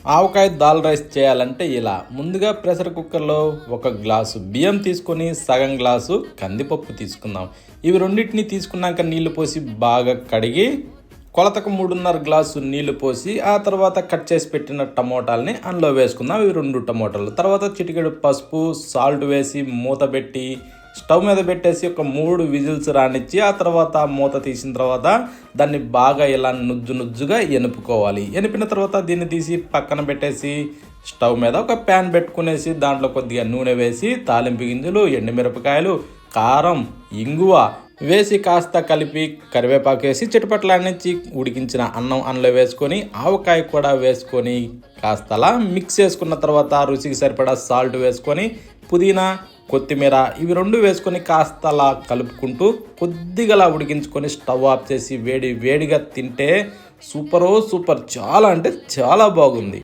ఆవకాయ dal rice చేయాలంటే ఇలా ముందుగా ప్రెషర్ కుక్కర్లో 1 గ్లాసు బియ్యం తీసుకొని సగం గ్లాసు కందిపప్పు తీసుకుందాం. ఇవి రెండింటిని తీసుకున్నాక నీళ్లు పోసి బాగా కడిగి కొలతకు 3.5 గ్లాసు నీళ్లు పోసి ఆ తర్వాత కట్ చేసి పెట్టిన టమోటాలని అందులో వేసుకుందాం. ఇవి 2 టమోటాలు. తర్వాత చిటికెడు పసుపు సాల్ట్ వేసి మూత పెట్టి స్టవ్ మీద పెట్టేసి ఒక 3 విజిల్స్ రానిచ్చి ఆ తర్వాత మూత తీసిన తర్వాత దాన్ని బాగా ఇలా నుజ్జుగా ఎనుపుకోవాలి. ఎనిపిన తర్వాత దీన్ని తీసి పక్కన పెట్టేసి స్టవ్ మీద ఒక ప్యాన్ పెట్టుకునేసి దాంట్లో కొద్దిగా నూనె వేసి తాలింపు గింజలు, ఎండుమిరపకాయలు, కారం, ఇంగువ వేసి కాస్త కలిపి కరివేపాకు వేసి చిటపట్లాడించి ఉడికించిన అన్నం అందులో వేసుకొని ఆవకాయ కూడా వేసుకొని కాస్త అలా మిక్స్ చేసుకున్న తర్వాత రుచికి సరిపడా సాల్ట్ వేసుకొని పుదీనా, కొత్తిమీర ఇవి 2 వేసుకొని కాస్త అలా కలుపుకుంటూ కొద్దిగా అలా ఉడికించుకొని స్టవ్ ఆఫ్ చేసి వేడిగా తింటే సూపర్ చాలా అంటే చాలా బాగుంది.